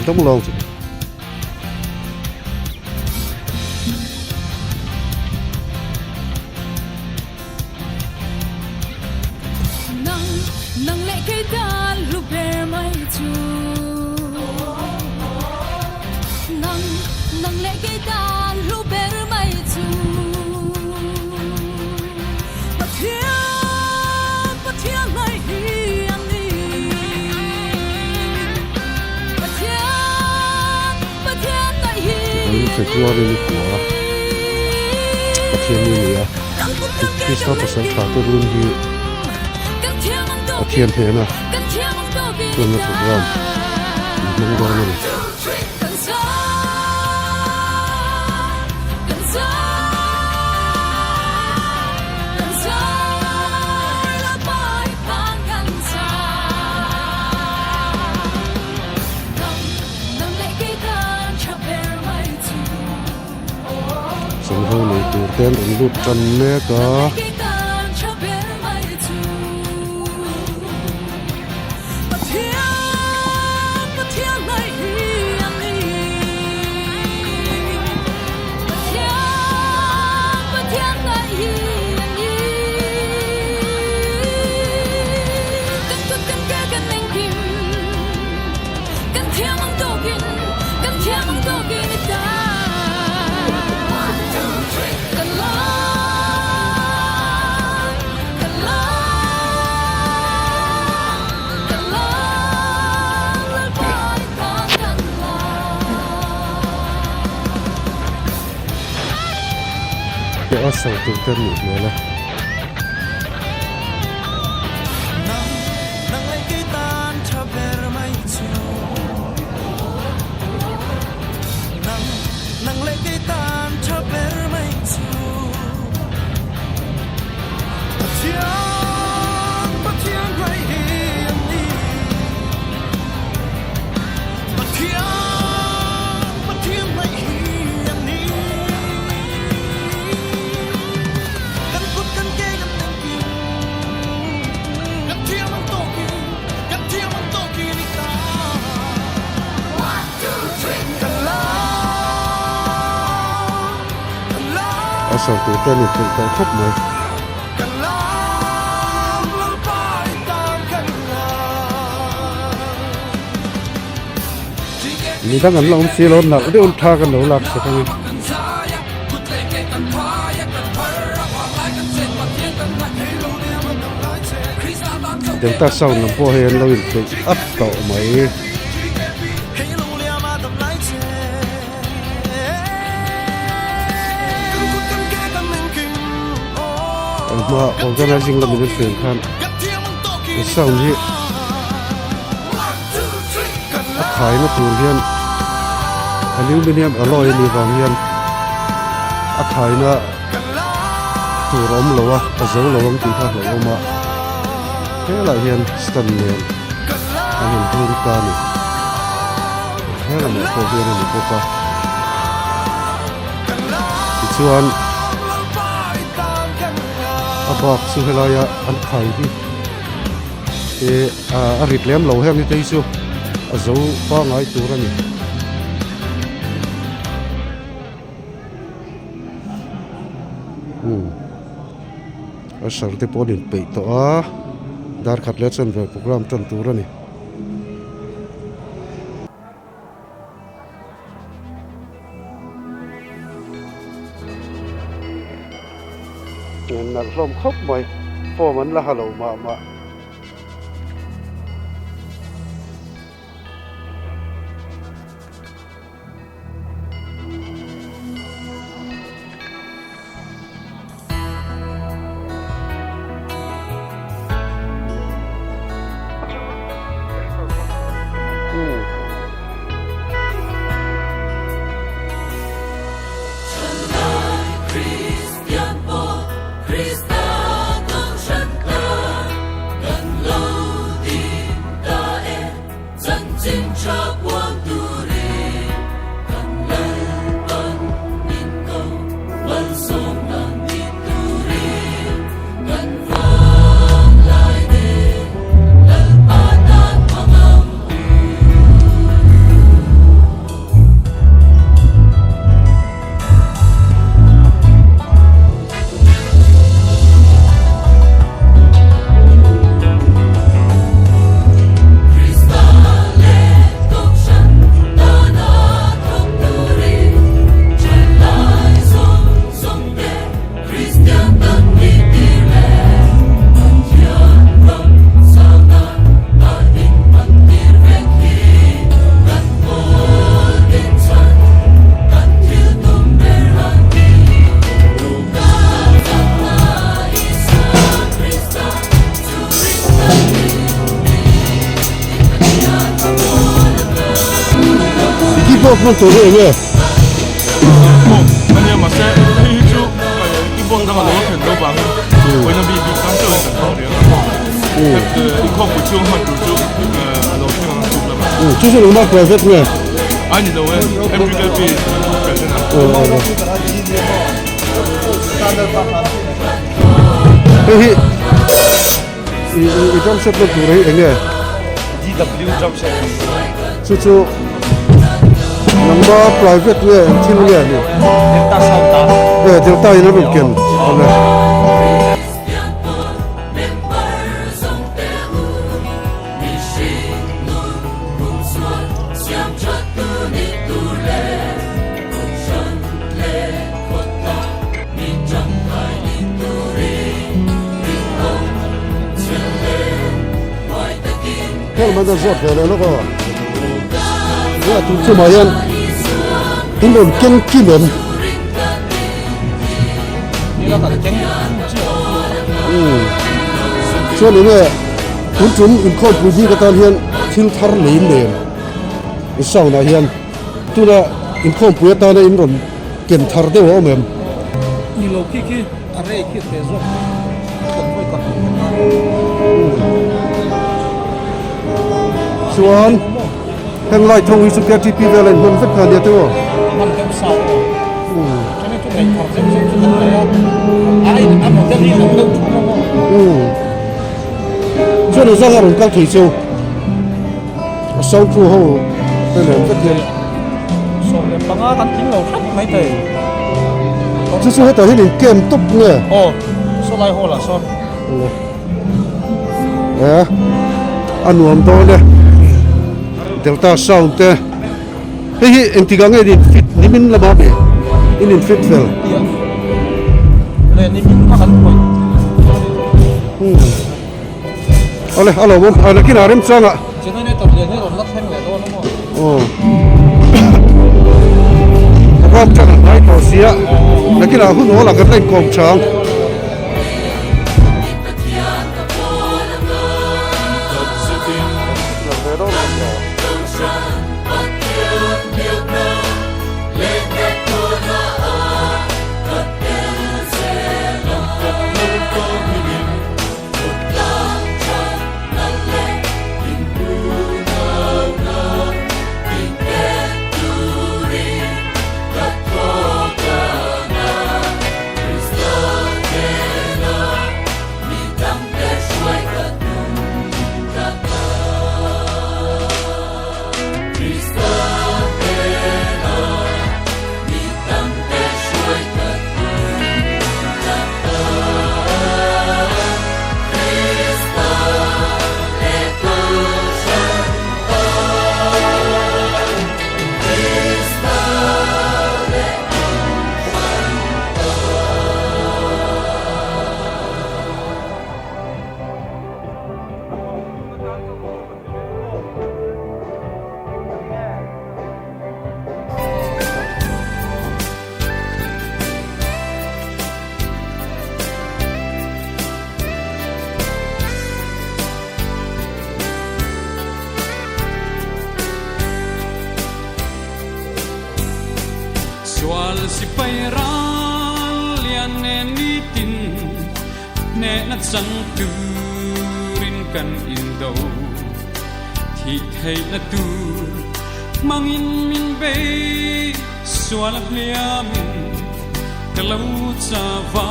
Trong lòng nang lệ cây ta lúc bè mai chu nang lệ cây ta lúc bè mai chu bất thiên mai hi anh đi bất thiên mai hi phải qua bên của bất thiên như vậy khi sao phải sáng tạo tôi luôn đi thiên thế nào tôi nó thuộc lòng mong đợi này sông hồ này từ tên ứng lụt chân nè có ở sau từ tên một nữa là sau từ tên một từ cái khúc mới mình đang ngắm lòng xí lon nào đi ôn tha cái nấu lạc sẽ không chúng ta sau nằm po hên lâu được ấp tổ mấy mà organizing là mình chuyển khan sau này khai nó tụi hiền aluminum alloy ni vàng hiền khai nó tụi rỗng lâu dấu lâu ông chúng ta lâu mà thế là hiền sân hiền anh hiền thương ta này thế là một cô hiền là một cô ta thì chuan bọc sự hay là ăn khai đi thì rít lém lâu hơn như thế xưa dấu bao ngày tuổi rồi ở sau thì bỏ điện bị to dar khát lết sân về program chân tuổi rồi nặng rôm khóc mày phô mình là hello mà มันตัวเองเนี่ย 아니요, 맞아요. 이쪽 이번 다가 너무 된다고 방. 왜냐면 이 깜짝이야, 그래요. 이거 고치고만 dur죠. 너무 생각한 problema. 就是你妈 private เนี่ย 아니, 너 왜? Mṭkp president. เฮ้ยอีจอมเซ็ตมันตัวเองเนี่ย DW job set. จู่ๆนังบ้า private เนี่ยที่เนี่ยนี่ 일단 사운다. เดี๋ยวใต้นั่นมันเก่งเอาเลย Kalau mana zat kalau nak kau, ya tu cuma yang ini mungkin kilen. So ini tu cuma ikut puji kata yang filter lain lain. Isau na yang tu lah ikut puji kata yang ini ken thar deh wah mem. Ni lo kiki are kiki tezo. Suan, hang lai thong isu kaya tipi dah lain pun fitkan dia tu. Man tem sao. Kami tu naik karjam sem tu kan ya. Ai am hotel ni nam dau tu mo. So ni sangat orang kau tisu. Sau tu ho, dengan fitkan. So le panga kan ting lo thak mai tai. Justru itu ini game top ni. Oh, so lai ho la so. Ya, anu am tu ni. Delta sound te. Hei, entiga ngai di fit ni min la babe. Ini fit fel. Ya. Le ni min makan koi. Oleh, alo mon, ada kira rem sana. Cina ni tu le ni ron lak hang le do no mo. Oh. Ram cakap naik kau sia. Nak kira aku nolak nak kerja kau cang. Soal si pairal lian nenitin ne nat sang turin kan indo thi thei na tu mangin min be soal liamin kalau cawa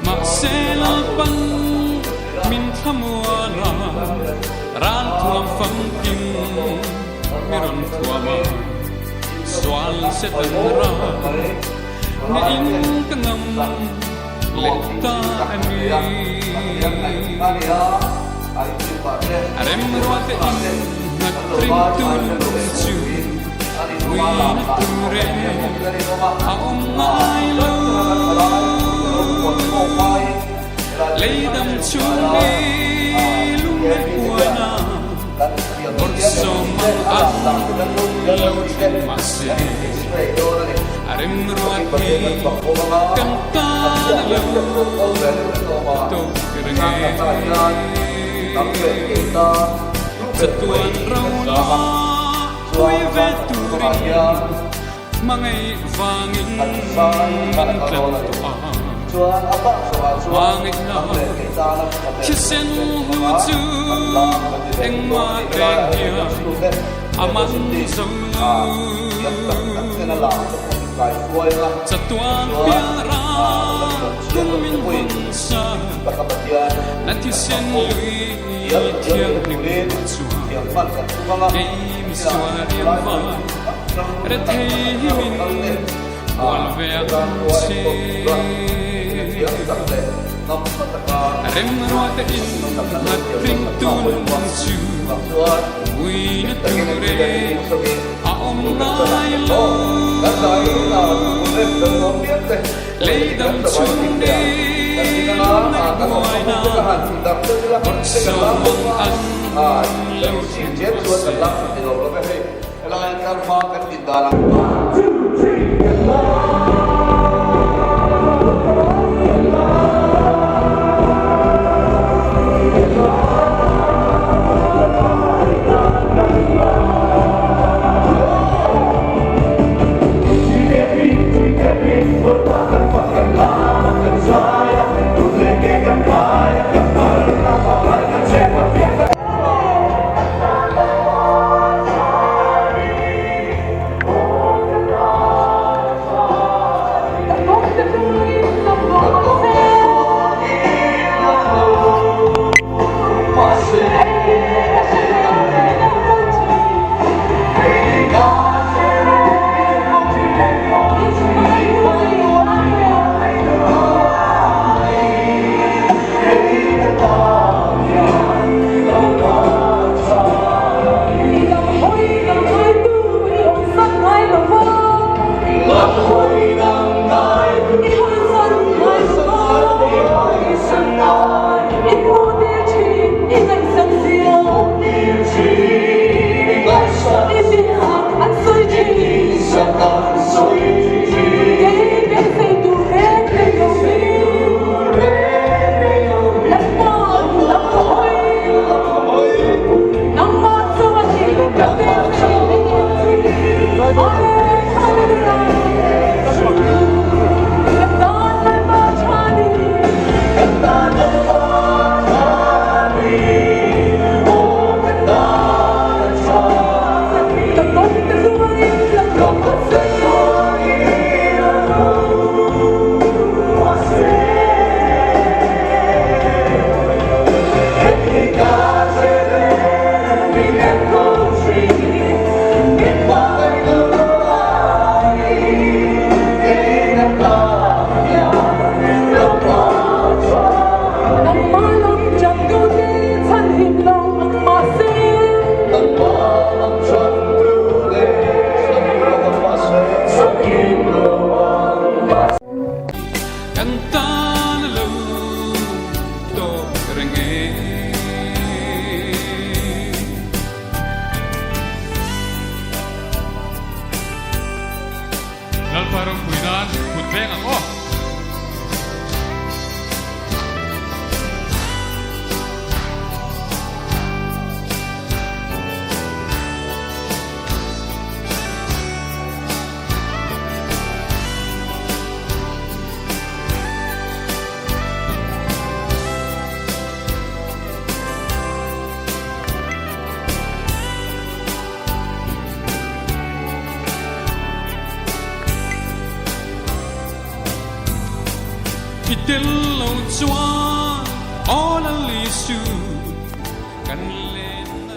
mak selal pan min thamwala ran thuam phang kim meron tuama soal setanra ne in kangam leta ani arem ruate in natrim tulunchu win ture aum ngai lo leidam chumi lunge kuana Borso mang lautin masih Arem ruati kanta lau Tuk kerengai Tuan raula Ui ve turin Mangai vangin Klan tua Mangit na Kisen hu chu Eng ma reng hiya Aman zong Tuan piara Kun min hun sa Natisen lui Thiang ring chua Ngay mi sua riam vai Re thei min Wal vea che Rem roa te in Hat ring tun chu Ui na tu re A om nai lo Lei dam chung đi Lúc nãy ngoài na Một số mong ăn Lâu thiên của sự Parang kuinan, kutbeng ako. Til lâu chuan all a li su kan lên na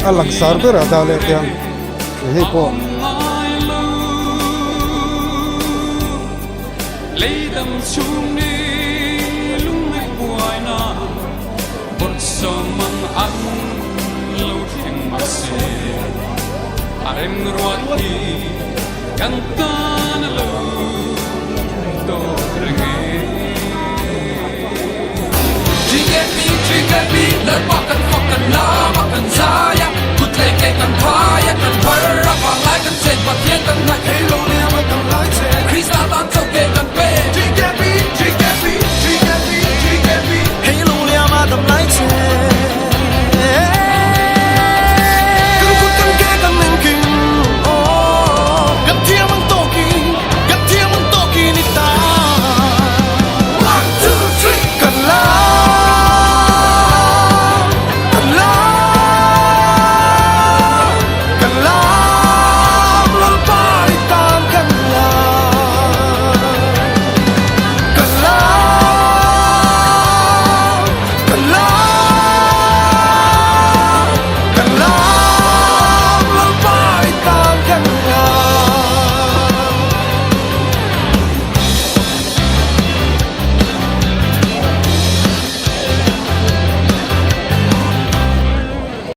alang sarber adale yang hei po leidam chuni lung mai buai na bor somang ang lo thing mase arem ruati kantan lo to rege Mṭkp lepakan fakan la makan za